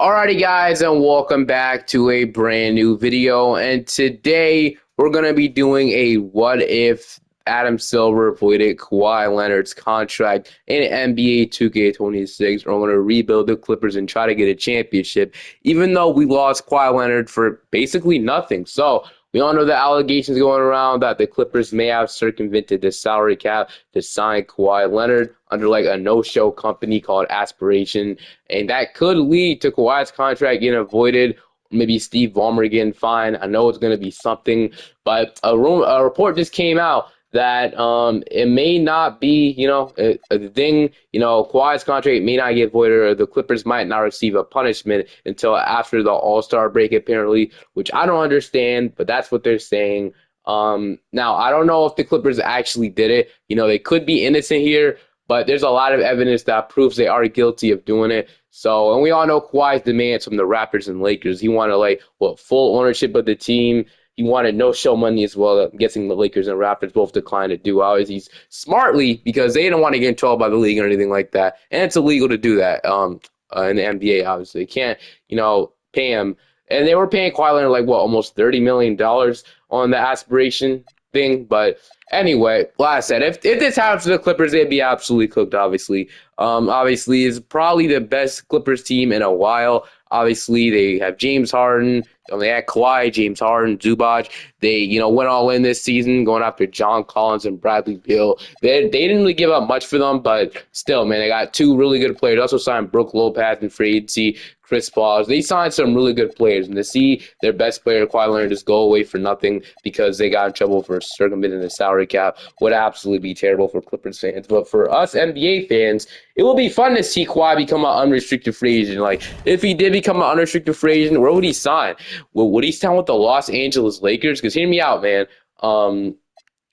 Alrighty guys, and welcome back to a brand new video, and today we're going to be doing a what if Adam Silver voided Kawhi Leonard's contract in NBA 2K26, or we're going to rebuild the Clippers and try to get a championship, even though we lost Kawhi Leonard for basically nothing. So we all know the allegations going around that the Clippers may have circumvented the salary cap to sign Kawhi Leonard under like a no-show company called Aspiration, and that could lead to Kawhi's contract getting avoided. Maybe Steve Ballmer getting fined. I know it's going to be something, but a report just came out that it may not be, a thing. Kawhi's contract may not get voided, or the Clippers might not receive a punishment until after the All-Star break, apparently, which I don't understand, but that's what they're saying. Now, I don't know if the Clippers actually did it. They could be innocent here, but there's a lot of evidence that proves they are guilty of doing it. So, and we all know Kawhi's demands from the Raptors and Lakers. He wanted, full ownership of the team. He wanted no-show money as well. I'm guessing the Lakers and Raptors both declined to do. Obviously, smartly, because they didn't want to get in trouble by the league or anything like that. And it's illegal to do that in the NBA, obviously. You can't, pay him. And they were paying Kawhi Leonard, almost $30 million on the aspiration thing. But anyway, like I said, if this happens to the Clippers, they'd be absolutely cooked, obviously. Obviously, it's probably the best Clippers team in a while. Obviously, they have James Harden. They had Kawhi, James Harden, Zubac. They, went all in this season, going after John Collins and Bradley Beal. They didn't really give up much for them, but still, man, they got two really good players. Also signed Brook Lopez in free agency, Chris Paul. They signed some really good players, and to see their best player, Kawhi Leonard, just go away for nothing because they got in trouble for circumventing the salary cap would absolutely be terrible for Clippers fans. But for us NBA fans, it will be fun to see Kawhi become an unrestricted free agent. If he did become an unrestricted free agent, where would he sign? Would he sign with the Los Angeles Lakers? Because hear me out, man.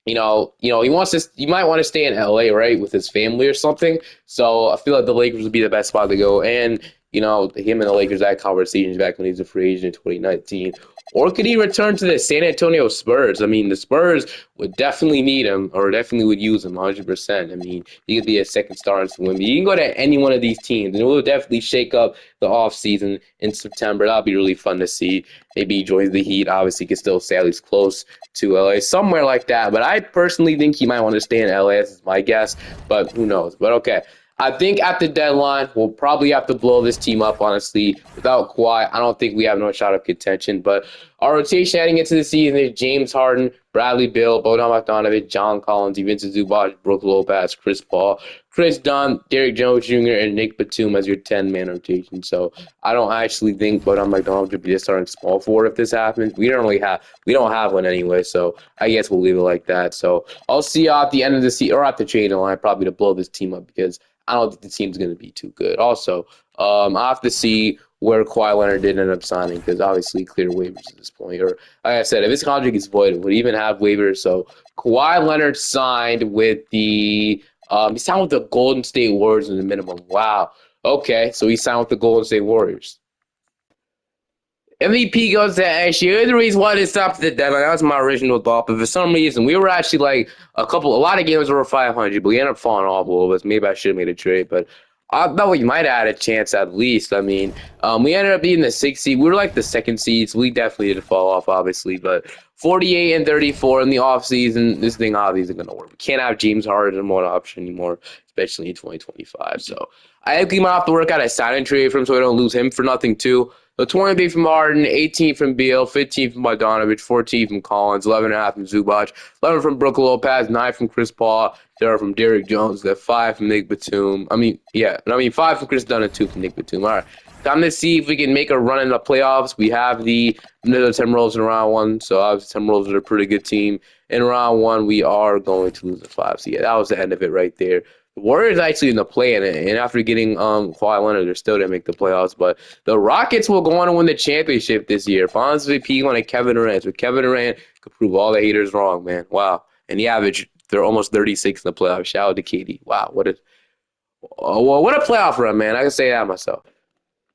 He wants to. You might want to stay in LA, right, with his family or something. So I feel like the Lakers would be the best spot to go. And him and the Lakers had conversations back when he was a free agent in 2019. Or could he return to the San Antonio Spurs? I mean, the Spurs would definitely need him, or definitely would use him 100%. I mean, he could be a second star in some women. You can go to any one of these teams, and it will definitely shake up the offseason in September. That'll be really fun to see. Maybe he joins the Heat. Obviously, he can still say he's close to LA, somewhere like that. But I personally think he might want to stay in LA. That's my guess, but who knows? But okay. I think at the deadline, we'll probably have to blow this team up, honestly. Without Kawhi, I don't think we have no shot of contention. But our rotation heading into the season is James Harden, Bradley Beal, Bojan Bogdanovic, John Collins, Vincent Zubac, Brook Lopez, Chris Paul, Chris Dunn, Derrick Jones Jr., and Nick Batum as your 10-man rotation. So I don't actually think Bojan Bogdanovic would be a starting small forward if this happens. We don't have one anyway, so I guess we'll leave it like that. So I'll see you at the end of the season, or at the trading line, probably to blow this team up, because I don't think the team's going to be too good. Also, I have to see where Kawhi Leonard did end up signing, because obviously clear waivers at this point. Or, like I said, if his contract is void, would even have waivers. So Kawhi Leonard signed with he signed with the Golden State Warriors in the minimum. Wow. Okay, so he signed with the Golden State Warriors. MVP goes to SU. The reason why they stopped the deadline, that was my original thought. But for some reason, we were actually a lot of games were 500, but we ended up falling off a little bit. Maybe I should have made a trade, but I thought we might have had a chance at least. I mean, we ended up being the 6th seed. We were the 2nd seed, so we definitely did fall off, obviously. But 48 and 34 in the offseason, this thing obviously isn't going to work. We can't have James Harden as one option anymore, especially in 2025. So I think we might have to work out a sign-and trade for him so we don't lose him for nothing, too. So 23 from Harden, 18 from Beal, 15 from Bogdanovic, 14 from Collins, 11.5 from Zubac, 11 from Brook Lopez, 9 from Chris Paul, 0 from Derrick Jones, 5 from Nick Batum. 5 from Chris Dunn and 2 from Nick Batum. All right, time to see if we can make a run in the playoffs. We have the Minnesota Timberwolves in round 1, so obviously Timberwolves are a pretty good team. In round 1, we are going to lose the 5. So yeah, that was the end of it right there. The Warriors actually in the play, and after getting Kawhi Leonard, they're still didn't make the playoffs. But the Rockets will go on to win the championship this year. Finals MVP on Kevin Durant. So Kevin Durant could prove all the haters wrong, man. Wow. And the average, they're almost 36 in the playoffs. Shout out to KD. Wow, what a playoff run, man. I can say that myself.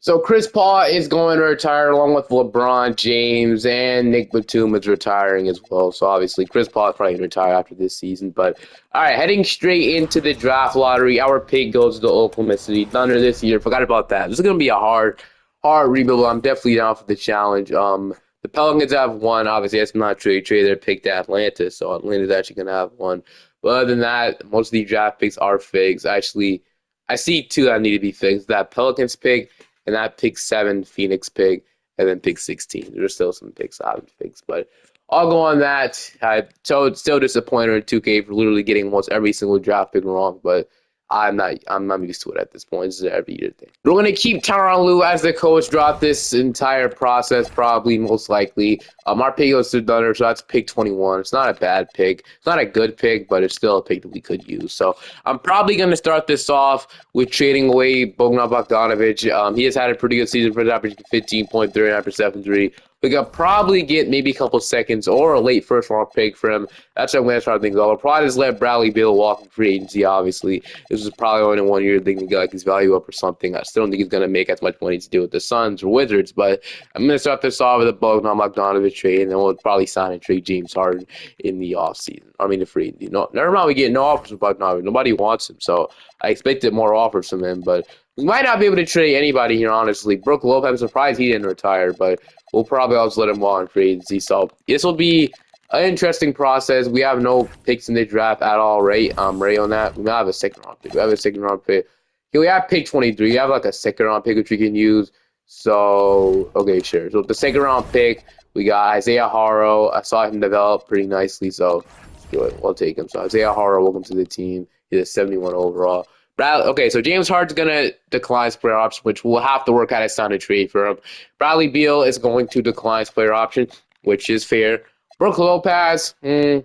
So Chris Paul is going to retire along with LeBron James, and Nick Batum is retiring as well. So obviously Chris Paul is probably going to retire after this season. But all right, heading straight into the draft lottery, our pick goes to the Oklahoma City Thunder this year. Forgot about that. This is going to be a hard hard rebuild. I'm definitely down for the challenge. The Pelicans have one. Obviously, that's not true. They picked Atlanta, so Atlanta's actually gonna have one. But other than that, most of the draft picks are fixed. Actually, I see two that need to be fixed. That Pelicans pick and that pick 7 Phoenix pick, and then pick 16. There's still some picks I haven't fixed, but I'll go on that. I'm still disappointed in 2K for literally getting almost every single draft pick wrong, but I'm not used to it at this point. This is an every year thing. We're gonna keep Tyronn Lue as the coach throughout this entire process, probably most likely. Our pick goes to Dunner, so that's pick 21. It's not a bad pick. It's not a good pick, but it's still a pick that we could use. So I'm probably gonna start this off with trading away Bogdan Bogdanovic. He has had a pretty good season for his average 15.39% from three. We could probably get maybe a couple seconds or a late first round pick for him. That's what I'm going to try to think of. I'll probably just let Bradley Beal walk in free agency, obviously. This is probably only a 1 year thing to get like his value up or something. I still don't think he's going to make as much money to do with the Suns or Wizards, but I'm going to start this off with a Bogdan Bogdanovic trade, and then we'll probably sign and trade James Harden in the offseason. I mean, the free agency. No, never mind, we get no offers from Bogdanovic. Nobody wants him, so I expected more offers from him, but we might not be able to trade anybody here, honestly. Brook Lopez, I'm surprised he didn't retire, but we'll probably also let him walk in free agency. So this will be an interesting process. We have no picks in the draft at all, right? Ray on that. We might have a second round pick. We have a second round pick. Okay, we have pick 23. We have like a second round pick which we can use. So okay, sure. So the second round pick, we got Isaiah Harrow. I saw him develop pretty nicely, so we'll take him. So Isaiah Harrow, welcome to the team. He's a 71 overall. Okay, so James Harden's gonna decline his player option, which we'll have to work out a sign a trade for him. Bradley Beal is going to decline his player option, which is fair. Brook Lopez, he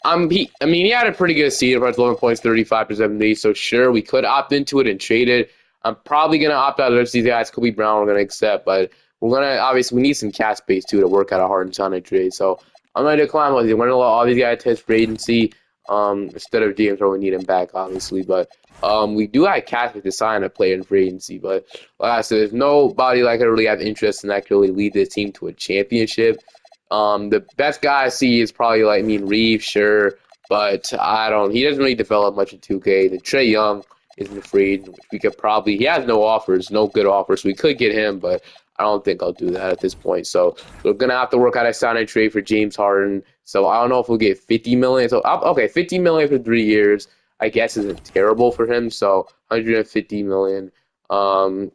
had a pretty good season for 11 points, 35% lead, so sure, we could opt into it and trade it. I'm probably going to opt out of the rest of these guys. Kobe Brown, we're going to accept, but obviously, we need some cap space, too, to work out a Harden sign a trade, so I'm going to decline with you. We're going to let all these guys test free agency instead of James Harden. We need him back, obviously, but we do have cap space to sign a player in free agency, but like I said, there's nobody that can really have interest in that can really lead this team to a championship. The best guy I see is probably Reeves, sure, but he doesn't really develop much in 2K. The Trae Young isn't free, which we could probably, he has no offers, no good offers, so we could get him, but I don't think I'll do that at this point. So we're gonna have to work out a sign and trade for James Harden. So I don't know if we'll get 50 million. So okay, 50 million for 3 years, I guess isn't terrible for him. So 150 million. We'll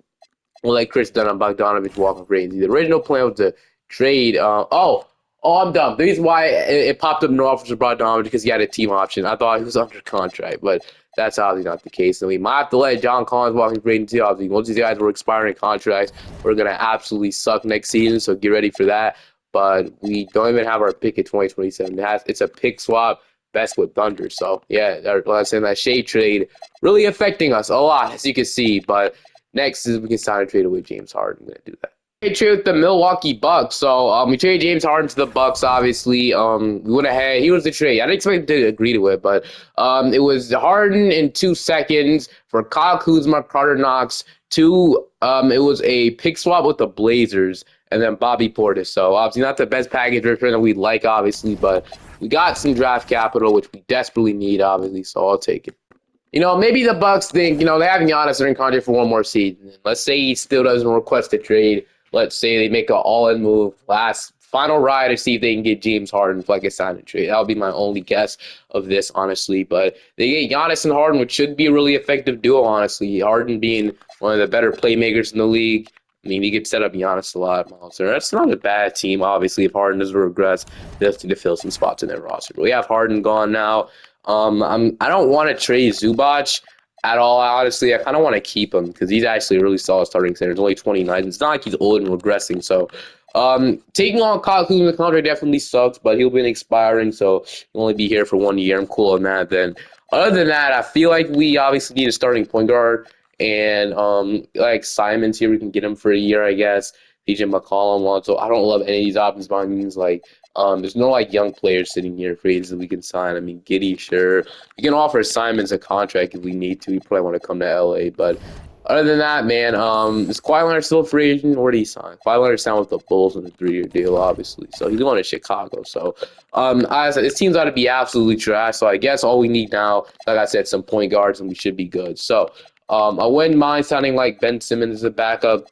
let Chris Dunn and Bogdanovich walk in free agency. The original plan was to trade. I'm dumb. The reason why it popped up no offers for Bogdanovich because he had a team option. I thought he was under contract, but that's obviously not the case. And we might have to let John Collins walk in free agency. Obviously, once these guys were expiring contracts, we're gonna absolutely suck next season. So get ready for that. But we don't even have our pick at 2027. It's a pick swap. Best with Thunder. So yeah, like I said, that shade trade really affecting us a lot, as you can see. But next is we can sign a trade with James Harden. I'm gonna do that. We trade with the Milwaukee Bucks. So we traded James Harden to the Bucks. Obviously, we went ahead. He was the trade. I didn't expect him to agree to it, but it was Harden in 2 seconds for Kyle Kuzma, Carter Knox. It was a pick swap with the Blazers, and then Bobby Portis. So obviously not the best package return that we'd like, obviously, but we got some draft capital, which we desperately need, obviously. So I'll take it. Maybe the Bucks think, they have Giannis in contract for one more season. Let's say he still doesn't request a trade. Let's say they make an all-in move, final ride to see if they can get James Harden for like a sign and trade. That would be my only guess of this, honestly. But they get Giannis and Harden, which should be a really effective duo, honestly. Harden being one of the better playmakers in the league. He could set up Giannis a lot. So that's not a bad team, obviously. If Harden doesn't regress, they have to fill some spots in their roster. But we have Harden gone now. I don't want to trade Zubac at all, honestly. I kind of want to keep him because he's actually a really solid starting center. He's only 29. It's not like he's old and regressing. So taking on Kyle Kuzma, the contract definitely sucks, but he'll be expiring, so he'll only be here for 1 year. I'm cool on that. Then other than that, I feel like we obviously need a starting point guard. And like Simon's here, we can get him for a year, I guess. DJ McCollum, Lonzo. I don't love any of these options by means. There's no young players sitting here for ages that we can sign. Giddy, sure. We can offer Simons a contract if we need to. He probably want to come to LA. But other than that, man, is Kawhi Leonard still a free agent? Where did he sign? Kawhi Leonard signed with the Bulls on a 3-year deal, obviously. So he's going to Chicago. So I said, this team's got to be absolutely trash. So I guess all we need now, like I said, some point guards, and we should be good. So I wouldn't mind sounding like Ben Simmons as a backup.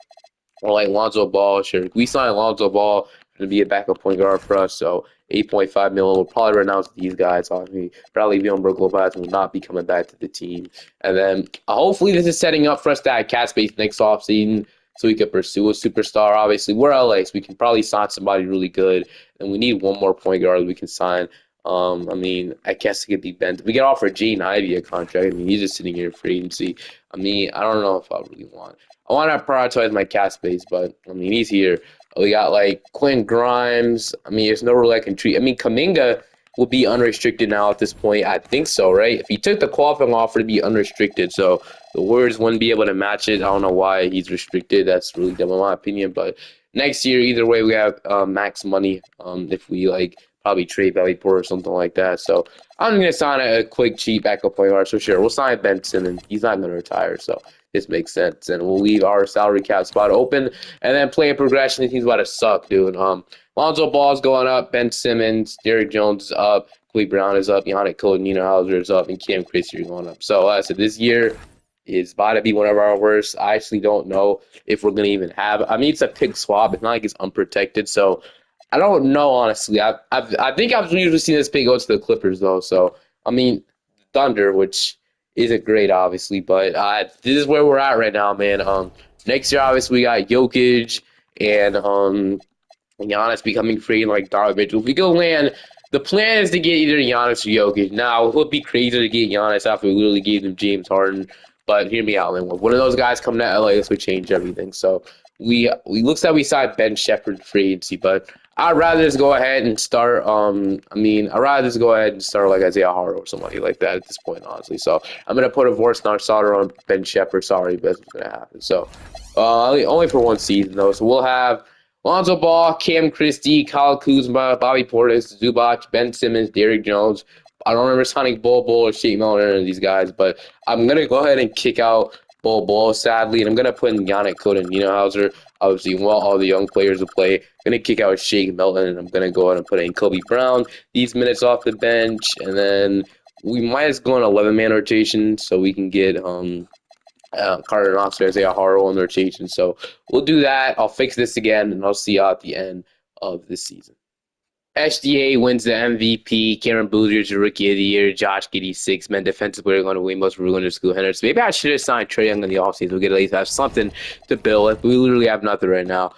or like Lonzo Ball. Sure, we signed Lonzo Ball to be a backup point guard for us. So 8.5 million will probably renounce these guys on me. Probably Bjorn Lopez will not be coming back to the team. And then hopefully this is setting up for us to have cap space next offseason so we could pursue a superstar. Obviously, we're LA, so we can probably sign somebody really good. And we need one more point guard we can sign. I mean, I guess it could be Ben. We can offer Gene Ivey a contract. I mean, he's just sitting here in free agency. I mean, I don't know if I really want. I want to prioritize my cap space, but I mean, he's here. We got like Quinn Grimes. I mean, there's no rule I can treat. I mean, Kaminga will be unrestricted now at this point. I think so, right? If he took the qualifying offer to be unrestricted, so the Warriors wouldn't be able to match it. I don't know why he's restricted. That's really dumb in my opinion. But next year, either way, we have max money. If we like probably trade Valley Port or something like that. So I'm gonna sign a quick cheap backup point guard. So sure, we'll sign Ben Simmons. He's not gonna retire, so this makes sense. And we'll leave our salary cap spot open. And then play a progression. He's about to suck, dude. Lonzo Ball's going up. Ben Simmons, Derrick Jones is up. Kawhi Brown is up. Yannick Niederhauser is up. And Cam Christie is going up. So I said this year is about to be one of our worst. I actually don't know if we're going to even have. I mean, it's a pick swap. It's not like it's unprotected. So I don't know, honestly. I think I've usually seen this pick go to the Clippers, though. So, I mean, Thunder, which isn't great, obviously, but this is where we're at right now, man. Next year, obviously, we got Jokic and Giannis becoming free like Donovan Mitchell. If we go land, the plan is to get either Giannis or Jokic. Now, it would be crazy to get Giannis after we literally gave them James Harden, but hear me out, man. One of those guys coming to LA, this would change everything. So we looks like we signed Ben Shepherd free agency, but I'd rather just go ahead and start. I'd rather just go ahead and start like Isaiah Harlow or somebody like that at this point, honestly. So I'm gonna put a Vorst Starter on Ben Shepherd. Sorry, but that's what's gonna happen. So only for one season though. So we'll have Lonzo Ball, Cam Christie, Kyle Kuzma, Bobby Portis, Zubac, Ben Simmons, Derrick Jones. I don't remember signing Bol Bol or Shake Milton or any of these guys, but I'm gonna go ahead and kick out Bol Bol, sadly, and I'm gonna put in Yannick Niederhauser. Obviously, want all the young players to play. I'm gonna kick out Shake Milton, and I'm gonna go ahead and put in Kobe Brown. These minutes off the bench, and then we might as go on 11-man rotation so we can get Carter Knox, Isaiah Harlow on the rotation. So we'll do that. I'll fix this again, and I'll see you at the end of the season. SGA wins the MVP. Karen Boozer's the Rookie of the Year. Josh Giddey, six-man defensive player going to win most ruined to school Henderson. Maybe I should have signed Trae Young in the offseason. We'll get at least have something to build. We literally have nothing right now.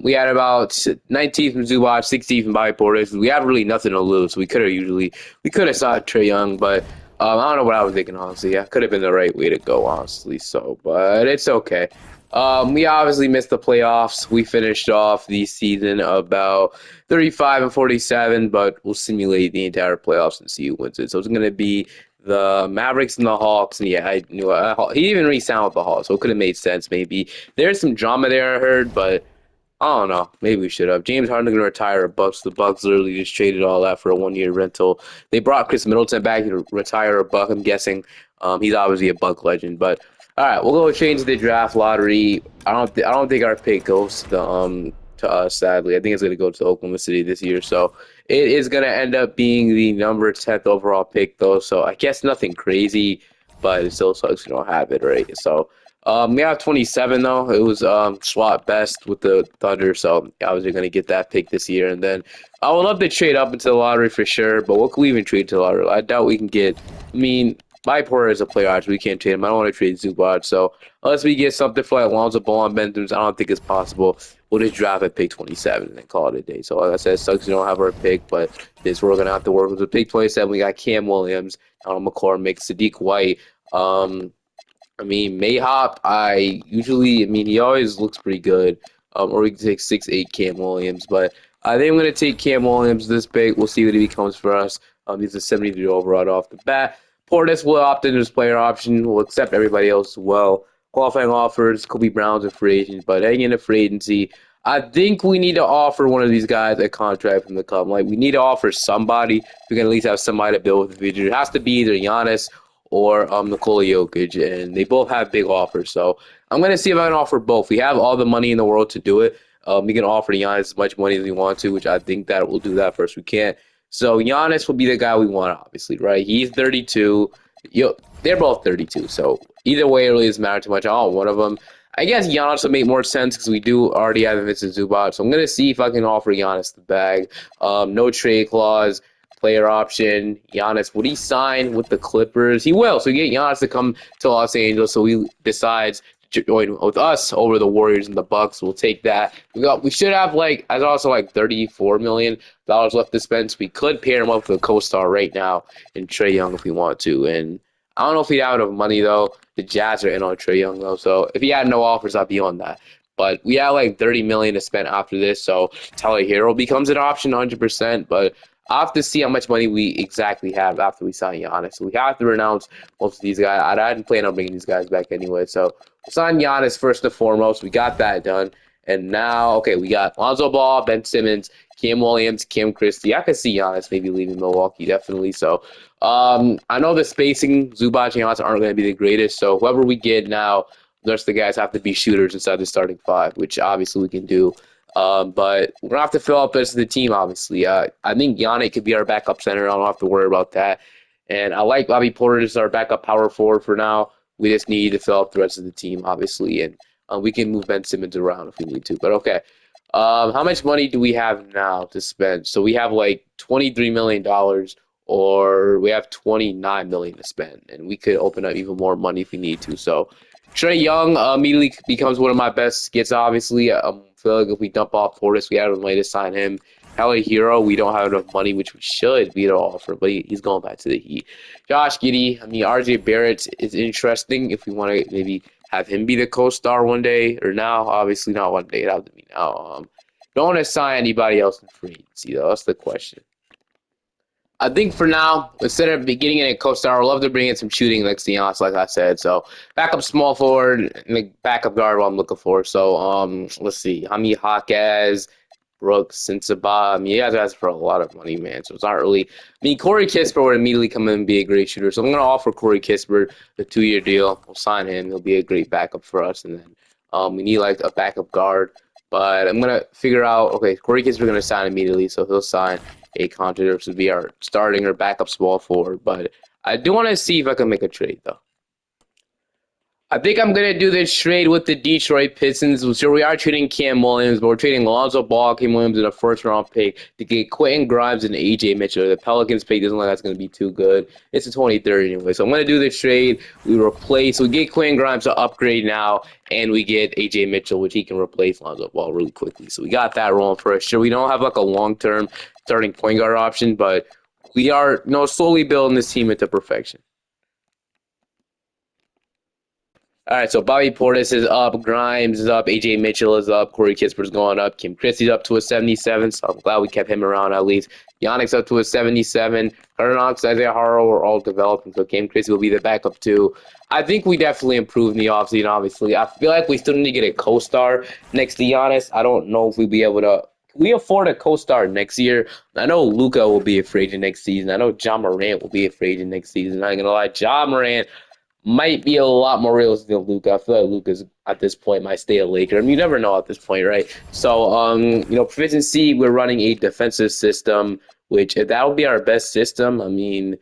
We had about 19th from Zubac, 16th from Bobby Portis. We have really nothing to lose. We could have signed Trae Young, but I don't know what I was thinking, honestly. Yeah, could have been the right way to go, honestly. So, but it's okay. We obviously missed the playoffs. We finished off the season about 35 and 47, but we'll simulate the entire playoffs and see who wins it. So it's going to be the Mavericks and the Hawks. And yeah, I knew he didn't even re-sign with the Hawks, so it could have made sense maybe. There's some drama there, I heard, but I don't know. Maybe we should have. James Harden going to retire a Bucks. The Bucks literally just traded all that for a one-year rental. They brought Chris Middleton back to retire a Buck, I'm guessing. He's obviously a Buck legend, but all right, we'll go change the draft lottery. I don't think our pick goes to us. Sadly, I think it's going to go to Oklahoma City this year. So it is going to end up being the number 10th overall pick, though. So I guess nothing crazy, but it still sucks we don't have it, right? So we have 27 though. It was swap best with the Thunder, so I was going to get that pick this year. And then I would love to trade up into the lottery for sure. But what can we even trade to the lottery? I doubt we can get. I mean, my Porter is a player, actually. We can't trade him. I don't want to trade Zubac. So unless we get something for like Lonzo Ball and Ben Simmons, I don't think it's possible. We'll just draft at pick 27 and then call it a day. So like I said, it sucks we don't have our pick, but this we're gonna have to work with. The pick 27, we got Cam Williams, Donald McCormick, Sadiq White. I mean, Mayhop, he always looks pretty good. Or we can take 6'8" Cam Williams, but I think I'm going to take Cam Williams this big. We'll see what he becomes for us. He's a 73 overall off the bat. Portis will opt into his player option. We'll accept everybody else as well. Qualifying offers, Kobe Brown's a free agent, but hanging in a free agency, I think we need to offer one of these guys a contract from the club. Like, we need to offer somebody. We can at least have somebody to build with the future. It has to be either Giannis or Nikola Jokic, and they both have big offers. So I'm going to see if I can offer both. We have all the money in the world to do it. We can offer Giannis as much money as we want to, which I think that we'll do that first. We can't. So Giannis will be the guy we want, obviously, right? He's 32. They're both 32, so either way, it really doesn't matter too much. I want one of them. I guess Giannis would make more sense because we do already have Vincent Zubac. So I'm gonna see if I can offer Giannis the bag. No trade clause, player option. Giannis, would he sign with the Clippers? He will. So we get Giannis to come to Los Angeles. So he decides to join with us over the Warriors and the Bucks. We'll take that. We should have like as also like $34 million left to spend. So we could pair him up with a co-star right now in Trae Young if we want to. And I don't know if he'd have enough money though. The Jazz are in on Trae Young though, so if he had no offers, I'd be on that. But we have like 30 million to spend after this, so Tyler Hero becomes an option 100%. But I have to see how much money we exactly have after we sign Giannis. So we have to renounce most of these guys. I didn't plan on bringing these guys back anyway, so we'll sign Giannis first and foremost. We got that done, and now okay, we got Lonzo Ball, Ben Simmons, Cam Williams, Kim Christie. I could see Giannis maybe leaving Milwaukee definitely. So I know the spacing, Zubac and Giannis aren't going to be the greatest, so whoever we get now, the rest of the guys have to be shooters inside the starting five, which obviously we can do. But we're going to have to fill up the rest of the team, obviously. I think Yannick could be our backup center. I don't have to worry about that. And I like Bobby Porter as our backup power forward for now. We just need to fill up the rest of the team, obviously. And we can move Ben Simmons around if we need to. But okay. How much money do we have now to spend? So we have like $23 million or we have 29 million to spend, and we could open up even more money if we need to. So Trae Young immediately becomes one of my best gets. Obviously, I feel like if we dump off Portis, we have a way to sign him. Tyler Hero, we don't have enough money, which we should be able to offer, but he's going back to the Heat. Josh Giddey, I mean, RJ Barrett is interesting if we want to maybe have him be the co-star one day, or now, obviously not one day, it has to be now. Don't want to sign anybody else in free agency, though. That's the question. I think for now, instead of getting in a co-star, I'd love to bring in some shooting next to Giannis, like I said. So backup small forward and the backup guard what I'm looking for. So let's see. Hami Jaquez, Brooks, and Sabah. I mean, you guys asked for a lot of money, man. So it's not really. I mean, Corey Kispert would immediately come in and be a great shooter. So I'm going to offer Corey Kispert a 2-year deal. We'll sign him. He'll be a great backup for us. And then we need like a backup guard. But I'm going to figure out, okay, Corey Kispert going to sign immediately. So he'll sign a contract to be our starting or backup small forward. But I do want to see if I can make a trade, though. I think I'm gonna do this trade with the Detroit Pistons. So we are trading Cam Williams, but we're trading Lonzo Ball, Cam Williams, in a first-round pick to get Quentin Grimes and AJ Mitchell. The Pelicans pick doesn't look like that's gonna be too good. It's a 23rd anyway, so I'm gonna do this trade. We get Quentin Grimes to upgrade now, and we get AJ Mitchell, which he can replace Lonzo Ball really quickly. So we got that rolling for us. Sure, we don't have like a long-term starting point guard option, but we are slowly building this team into perfection. All right, so Bobby Portis is up, Grimes is up, AJ Mitchell is up, Corey Kispert's going up, Kim Christie's up to a 77, so I'm glad we kept him around at least. Yannick's up to a 77, Knox, Isaiah Harrell are all developing, so Kim Christie will be the backup too. I think we definitely improved in the offseason, obviously. I feel like we still need to get a co-star next to Giannis. I don't know if we'll be able to. Can we afford a co-star next year? I know Luka will be a free agent next season. I know John Morant will be a free agent next season. I'm not going to lie, John Morant might be a lot more realistic than Luka. I feel like Luka's at this point might stay a Laker. I mean, you never know at this point, right? So, proficiency, we're running a defensive system, which if that would be our best system, I mean,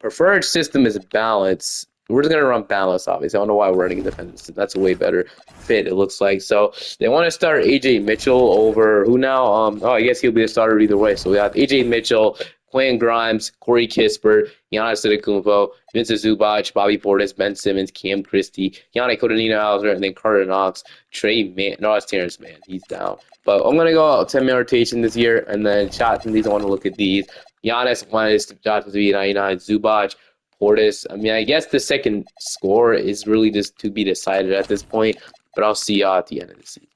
preferred system is balance. We're just gonna run balance, obviously. I don't know why we're running a defensive system. That's a way better fit, it looks like. So they want to start AJ Mitchell over who now? I guess he'll be the starter either way. So we have AJ Mitchell, Quentin Grimes, Corey Kispert, Giannis Antetokounmpo, Vincent Zubac, Bobby Portis, Ben Simmons, Cam Christie, Yannick Hauser, and then Carter Knox, Trey Mann. No, it's Terrence Mann. He's down. But I'm going to go 10-man rotation this year, and then shots and these. I want to look at these. Giannis minus shots to be 99. Zubac, Portis. I mean, I guess the second score is really just to be decided at this point, but I'll see y'all at the end of the season.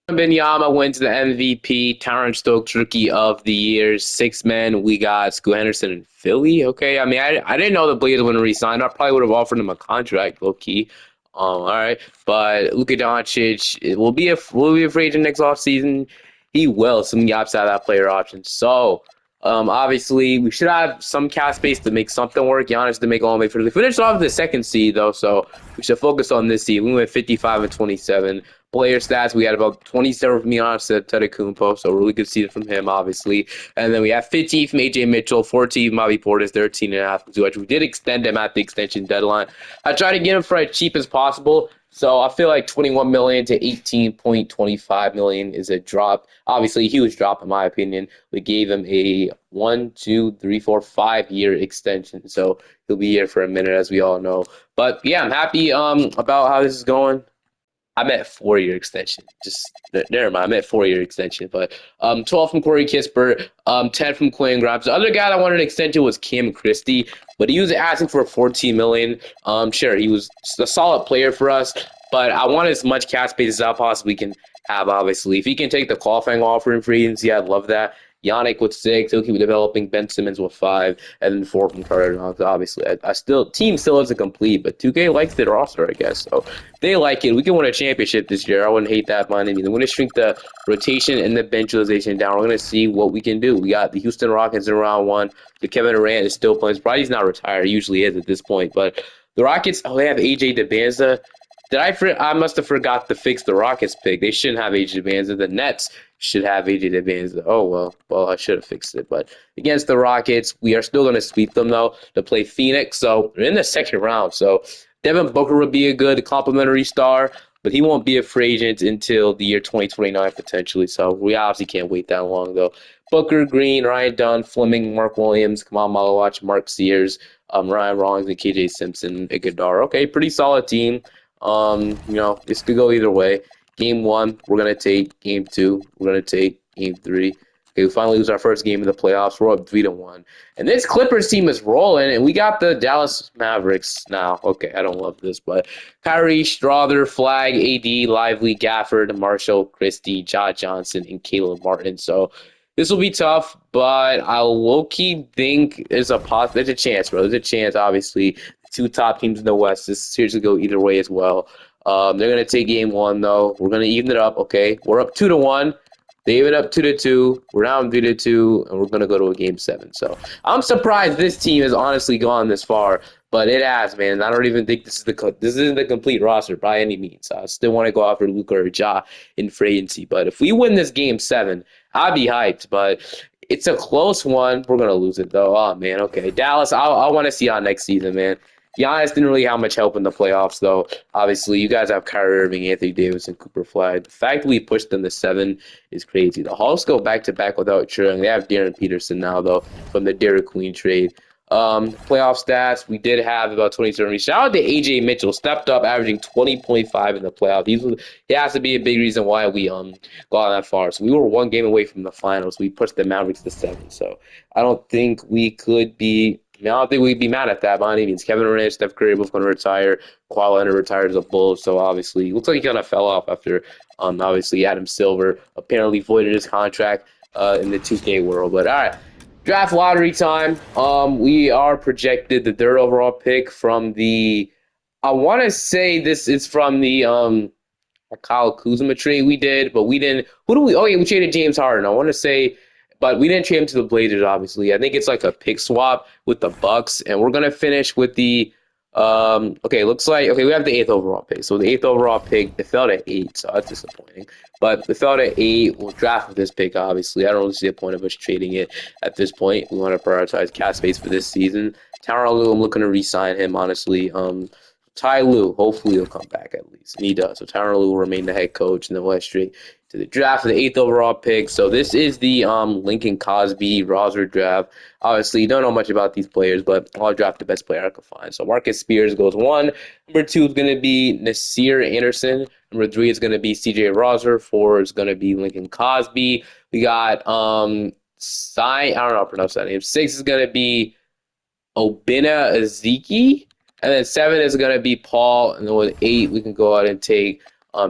Benyama wins the MVP. Terrence Stokes Rookie of the Year. 6 men. We got Scoot Henderson in Philly. Okay, I mean, I didn't know the Blazers wouldn't resign. I probably would have offered him a contract, low key. All right, but Luka Doncic will be a free agent next offseason. He will. Some gaps out of that player option. So, obviously, we should have some cap space to make something work. Giannis to make all the way for the finish off the second seed though, so we should focus on this seed. We went 55 and 27. Player stats, we had about 27 from Giannis Antetokounmpo, so really good season from him, obviously. And then we have 15 from AJ Mitchell, 14 from Bobby Portis, 13 and a half from Zubac. We did extend him at the extension deadline. I tried to get him for as cheap as possible. So I feel like 21 million to 18.25 million is a drop. Obviously, a huge drop in my opinion. We gave him a 1, 2, 3, 4, 5 year extension, so he'll be here for a minute, as we all know. But yeah, I'm happy about how this is going. I meant 4 year extension. Just never mind. I meant 4 year extension. But 12 from Corey Kispert, 10 from Quinn Grimes. The other guy that wanted an extension was Cam Christie, but he was asking for 14 million. Sure, he was a solid player for us, but I want as much cap space as I possibly can have. Obviously, if he can take the qualifying offer in free agency, I'd love that. Yannick with 6, he'll keep developing. Ben Simmons with 5, and then 4 from Carter. Obviously, I still team still isn't complete, but 2K likes their roster, I guess. So they like it. We can win a championship this year. I wouldn't hate that by any means. I'm going to shrink the rotation and the bench utilization down. We're going to see what we can do. We got the Houston Rockets in round 1. The Kevin Durant is still playing. Probably he's not retired. He usually is at this point. But the Rockets, they have AJ DeBanza. I must have forgot to fix the Rockets pick. They shouldn't have AJ DeBanza. The Nets should have AJ DeBanza. Oh, well, I should have fixed it. But against the Rockets, we are still going to sweep them, though, to play Phoenix. So we're in the second round. So Devin Booker would be a good complimentary star, but he won't be a free agent until the year 2029 potentially. So we obviously can't wait that long though. Booker, Green, Ryan Dunn, Fleming, Mark Williams, Kamal Malawach, Mark Sears, Ryan Rawlings, and KJ Simpson, Iguodala. Okay, pretty solid team. This could go either way. Game 1, we're gonna take. Game 2, we're gonna take. Game 3. Okay, we finally lose our first game of the playoffs. We're up 3-1. And this Clippers team is rolling, and we got the Dallas Mavericks now. Okay, I don't love this, but Kyrie, Strother, Flag, AD, Lively, Gafford, Marshall, Christie, Ja Johnson, and Caleb Martin. So this will be tough, but I low-key think there's a chance, bro. There's a chance, obviously. The two top teams in the West. This series could go either way as well. They're going to take game 1, though. We're going to even it up, okay? We're up 2-1. They even up 2-2. We're down 3-2, and we're gonna go to a game 7. So I'm surprised this team has honestly gone this far, but it has, man. I don't even think this isn't the complete roster by any means. I still want to go after Luka or Ja in free agency, but if we win this game 7, I'd be hyped. But it's a close one. We're gonna lose it though. Oh man, okay. Dallas, I want to see y'all next season, man. Giannis didn't really have much help in the playoffs, though. Obviously, you guys have Kyrie Irving, Anthony Davis, and Cooper Flag. The fact that we pushed them to 7 is crazy. The Hawks go back-to-back without Trailing. They have Darren Peterson now, though, from the Derek Queen trade. Playoff stats, we did have about 27. Shout out to AJ Mitchell, stepped up, averaging 20.5 in the playoffs. He has to be a big reason why we got that far. So we were 1 game away from the finals. We pushed the Mavericks to 7. So I don't think we could be. I don't think we'd be mad at that by any means. Kevin Durant, Steph Curry both going to retire. Kawhi Leonard retired as a Bull, so obviously looks like he kind of fell off after obviously Adam Silver apparently voided his contract in the 2K world. But all right, draft lottery time. We are projected the 3rd overall pick from the. I want to say this is from the Kyle Kuzma trade we did, but we didn't. Who do we? Oh yeah, we traded James Harden. I want to say, but we didn't trade him to the Blazers. Obviously, I think it's like a pick swap with the Bucks, and we're gonna finish with the. Okay, looks like we have the 8th overall pick. So the 8th overall pick, it fell to 8, so that's disappointing. But it fell to 8. We'll draft with this pick. Obviously, I don't really see a point of us trading it at this point. We want to prioritize cap space for this season. Tyronn Lue, I'm looking to re-sign him. Honestly, Ty Lue, hopefully he'll come back at least, and he does. So Tyronn Lue will remain the head coach, and then we'll head straight to the draft for the 8th overall pick. So this is the Lincoln Cosby roster draft. Obviously, you don't know much about these players, but I'll draft the best player I can find. So Marcus Spears goes 1. Number 2 is going to be Nasir Anderson. Number 3 is going to be CJ Roser. 4 is going to be Lincoln Cosby. We got I don't know how to pronounce that name. 6 is going to be Obina Ezeki. And then 7 is going to be Paul. And then with 8, we can go out and take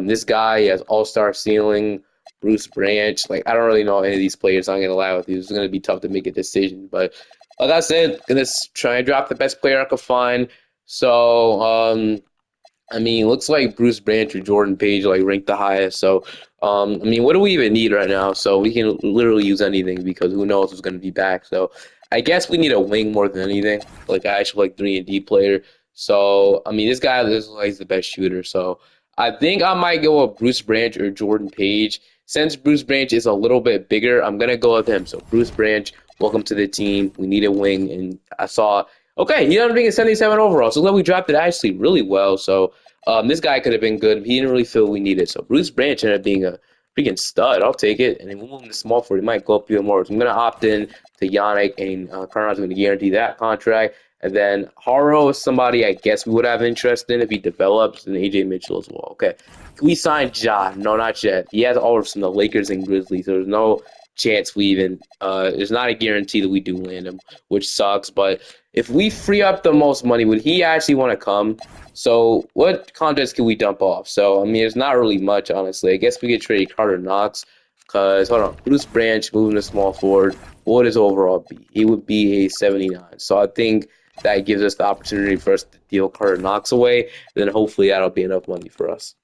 this guy. He has all-star ceiling, Bruce Branch. Like, I don't really know any of these players. I'm going to lie with you. It's going to be tough to make a decision. But like I said, going to try and drop the best player I could find. So, looks like Bruce Branch or Jordan Page like ranked the highest. So, what do we even need right now? So we can literally use anything because who knows who's going to be back. So I guess we need a wing more than anything, like an actual 3-and-D player. So this guy is like the best shooter. So I think I might go with Bruce Branch or Jordan Page. Since Bruce Branch is a little bit bigger, I'm gonna go with him. So Bruce Branch, welcome to the team. We need a wing, and I saw Okay, he ended up being a 77 overall. So glad we drafted actually really well. So this guy could have been good. He didn't really feel we needed. So Bruce Branch ended up being a freaking stud. I'll take it. And then we'll move him to small forward. He might go up even more. So I'm gonna opt in to Yannick, and Carnar's gonna guarantee that contract. And then Haro is somebody I guess we would have interest in if he develops, and AJ Mitchell as well. Okay. Can we sign Ja? No, not yet. He has offers from the Lakers and Grizzlies. So there's no chance we even there's not a guarantee that we do land him, which sucks. But if we free up the most money, would he actually want to come? So what contracts can we dump off? So I mean, it's not really much, honestly. I guess we could trade Carter Knox, cause hold on, Bruce Branch moving to small forward. What would his overall be? He would be a 79. So I think that gives us the opportunity for us to deal Carter Knox away. And then hopefully that'll be enough money for us.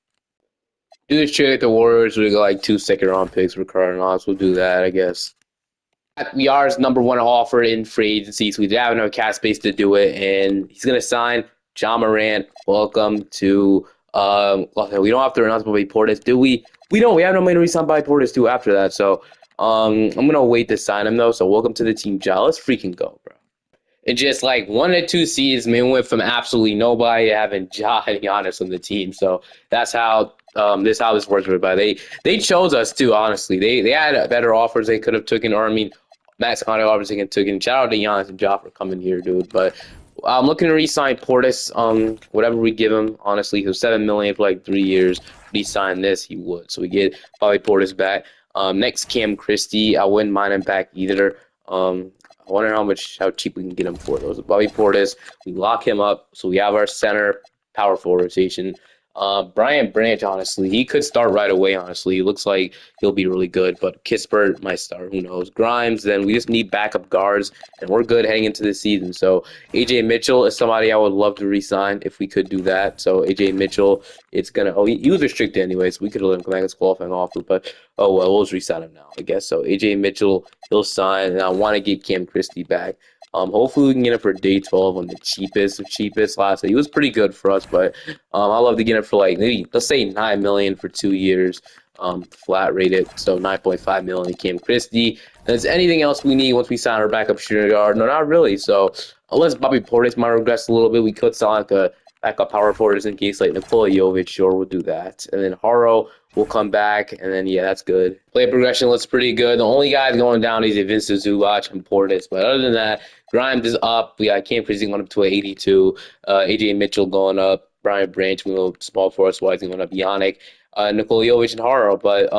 Do this trade with the Warriors. We got like 2 second-round picks for Carter Knox. We'll do that, I guess. We are his number one offer in free agency, so we do have enough cap space to do it, and he's going to sign John Morant. Welcome to okay, we don't have to announce Bobby Portis, do we? We don't. We have no money to resign Bobby Portis too after that, so I'm gonna wait to sign him though. So welcome to the team, John. Let's freaking go, bro. And just like 1 to 2 seasons, man, we went from absolutely nobody to having Ja and Giannis on the team. So that's how this works, everybody. They chose us too, honestly. They had better offers they could have taken, or I mean, Max Conley offers they could have taken. Shout out to Giannis and Ja for coming here, dude. But I'm looking to re-sign Portis. Whatever we give him, honestly, he was 7 million for like 3 years. Re-sign this, he would. So we get probably Portis back. Next, Cam Christie. I wouldn't mind him back either. I wonder how cheap we can get him for those. Bobby Portis, we lock him up, so we have our center power forward rotation. Brian Branch, honestly, he could start right away. Honestly, it looks like he'll be really good. But Kispert might start. Who knows? Grimes. Then we just need backup guards, and we're good heading into the season. So AJ Mitchell is somebody I would love to re-sign if we could do that. So AJ Mitchell, it's gonna. Oh, he was restricted anyway, so we could let him come back as qualifying offer. But oh well, we'll just re-sign him now, I guess. So AJ Mitchell, he'll sign, and I want to get Cam Christie back. Hopefully we can get him for day 12 on the cheapest of cheapest. Last year he was pretty good for us, but I love to get him for like maybe let's say 9 million for 2 years, flat rated. So 9.5 million Cam Christie. And is anything else we need once we sign our backup shooting guard? No, not really. So unless Bobby Portis might regress a little bit, we could sign like a backup power forwards in case like Nikola Jovic, sure, we'll do that. And then Haro will come back, and then yeah, that's good. Play progression looks pretty good. The only guys going down is Vince Zubac and Portis, but other than that, Grimes is up. We got Cam Christie going up to an 82. AJ Mitchell going up. Brian Branch, we know small force wise, going up. Yannick, Nikola Jovic, and Haro. But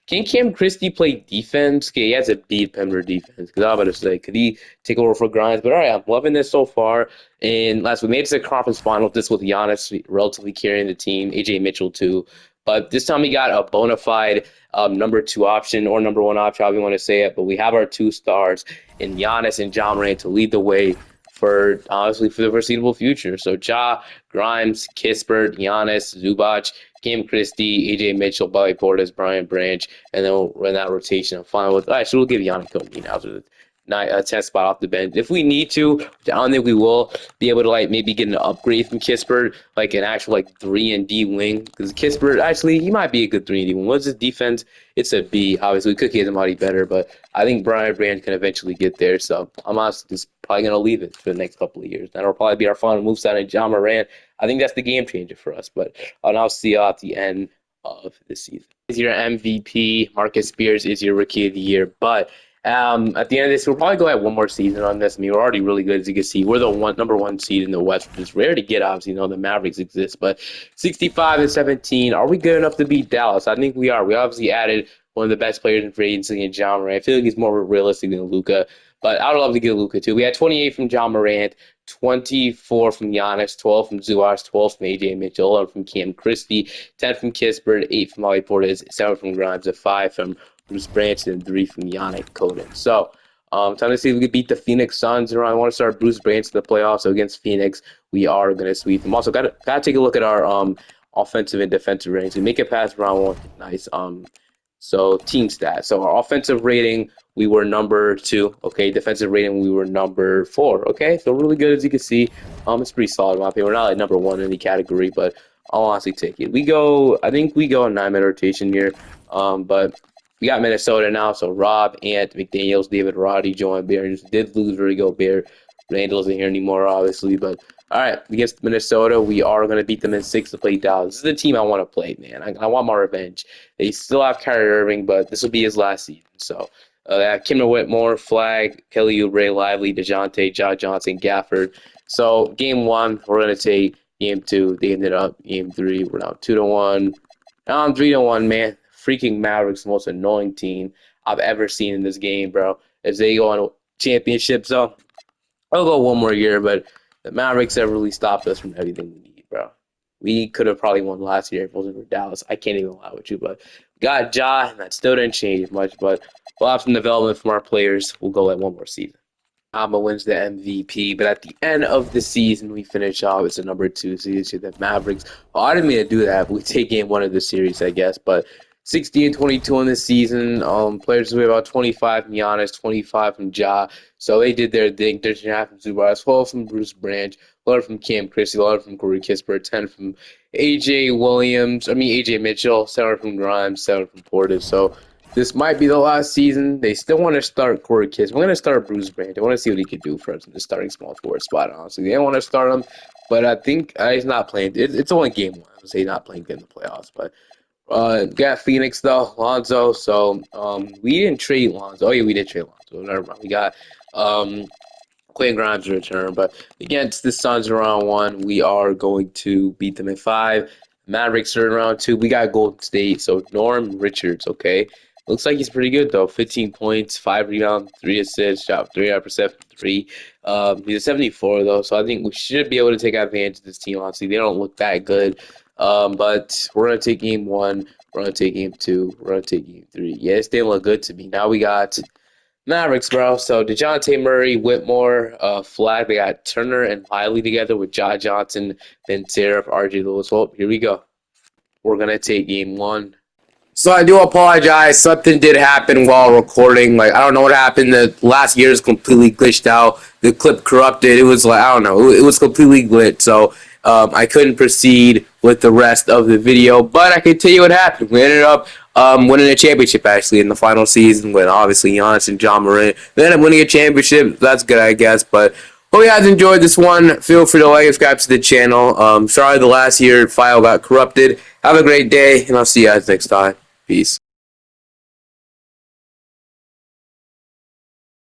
can Cam Christie play defense? Okay, he has a deep perimeter defense. Because I was about to say, could he take over for Grimes? But all right, I'm loving this so far. And last we made it to the conference final. This with Giannis relatively carrying the team. AJ Mitchell too. But this time we got a bona fide number 2 option or number 1 option, however you want to say it. But we have our 2 stars in Giannis and John Morant to lead the way for honestly for the foreseeable future. So Ja, Grimes, Kispert, Giannis, Zubac, Cam Christie, AJ Mitchell, Bobby Portis, Brian Branch, and then we'll run that rotation. I'm fine with. Actually, we'll give Yannick Cody now to the 10 spot off the bench if we need to. Which I don't think we will be able to like maybe get an upgrade from Kispert, like an actual like 3-and-D wing. Because Kispert actually he might be a good 3-and-D wing. What's his defense? It's a B. Obviously, we could get somebody better, but I think Brian Branch can eventually get there. So I'm honestly just probably gonna leave it for the next couple of years. That'll probably be our final move signing John Morant. I think that's the game changer for us. But I'll see you at the end of the season. Is your MVP? Marcus Spears is your Rookie of the Year, but at the end of this, we'll probably go at one more season on this. I mean, we're already really good, as you can see. We're the number 1 seed in the West, which is rare to get, obviously. You know, the Mavericks exist, but 65-17. Are we good enough to beat Dallas? I think we are. We obviously added one of the best players in free agency in John Morant. I feel like he's more realistic than Luka, but I would love to get Luka too. We had 28 from John Morant, 24 from Giannis, 12 from Zubac, 12 from AJ Mitchell, 11 from Cam Christie, 10 from Kispert, 8 from Bobby Portis, 7 from Grimes, and 5 from Bruce Branch, and 3 from Yannick Coden. So, time to see if we can beat the Phoenix Suns. I want to start Bruce Branch in the playoffs. So against Phoenix, we are going to sweep them. Also, got to take a look at our offensive and defensive ratings. We make it past round 1. Nice. So team stats. So our offensive rating, we were number 2. Okay, defensive rating, we were number 4. Okay, so really good as you can see. It's pretty solid in my opinion. We're not like number 1 in any category, but I'll honestly take it. I think we go on 9-man rotation here. But we got Minnesota now, so Rob, Ant, McDaniels, David Roddy, Joan Bear. Just did lose Rudy Gobert. Randall isn't here anymore, obviously, but all right, against Minnesota, we are going to beat them in 6 to play Dallas. This is the team I want to play, man. I want my revenge. They still have Kyrie Irving, but this will be his last season. So they have Kimmer Whitmore, Flag, Kelly Oubre, Lively, DeJounte, John Johnson, Gafford. So game 1, we're going to take game 2. They ended up game 3. We're now 2-1. Now I'm 3-1, man. Freaking Mavericks, the most annoying team I've ever seen in this game, bro. If they go on a championship, so I'll go one more year, but the Mavericks have really stopped us from everything we need, bro. We could have probably won last year if it wasn't for Dallas. I can't even lie with you, but we got Ja, and that still didn't change much, but we'll have some development from our players. We'll go at one more season. Alba wins the MVP, but at the end of the season, we finish off as the number 2 seed to the Mavericks. Well, I didn't mean to do that. We take game 1 of the series, I guess, but 60 and 22 in this season. Players were about 25 from Giannis, 25 from Ja. So they did their thing. 13.5 from Zubac, 12 from Bruce Branch, 11 from Cam Christie, 11 from Corey Kispert, 10 from AJ Mitchell, 7 from Grimes, 7 from Portis. So this might be the last season. They still want to start Corey Kispert. We're going to start Bruce Branch. They want to see what he could do for us in the starting small forward spot, honestly. They don't want to start him, but I think he's not playing. It's only game 1. I would say he's not playing good in the playoffs, but got Phoenix though, Lonzo. So we didn't trade Lonzo. Oh yeah, we did trade Lonzo. Never mind. We got Quinn Grimes' return, but against the Suns in round 1, we are going to beat them in 5. Mavericks are in round 2. We got Golden State. So Norm Richards, okay. Looks like he's pretty good though. 15 points, 5 rebounds, 3 assists, shot 3% from 3. He's a 74 though, so I think we should be able to take advantage of this team. Honestly, they don't look that good. But we're gonna take game 1. We're gonna take game 2. We're gonna take game 3. Yeah, they look good to me. Now we got Mavericks, bro. So DeJounte Murray, Whitmore, Flag. They got Turner and Lively together with Ja Johnson, Ben Seraph, RJ Lewis. Well, here we go. We're gonna take game 1. So I do apologize. Something did happen while recording. Like I don't know what happened. The last year is completely glitched out. The clip corrupted. It was like I don't know. It was completely glitched. So I couldn't proceed with the rest of the video. But I can tell you what happened. We ended up winning a championship actually in the final season with obviously Giannis and John Morant. We ended up winning a championship. That's good, I guess. But hope you guys enjoyed this one. Feel free to like and subscribe to the channel. Sorry the last year file got corrupted. Have a great day, and I'll see you guys next time. Peace.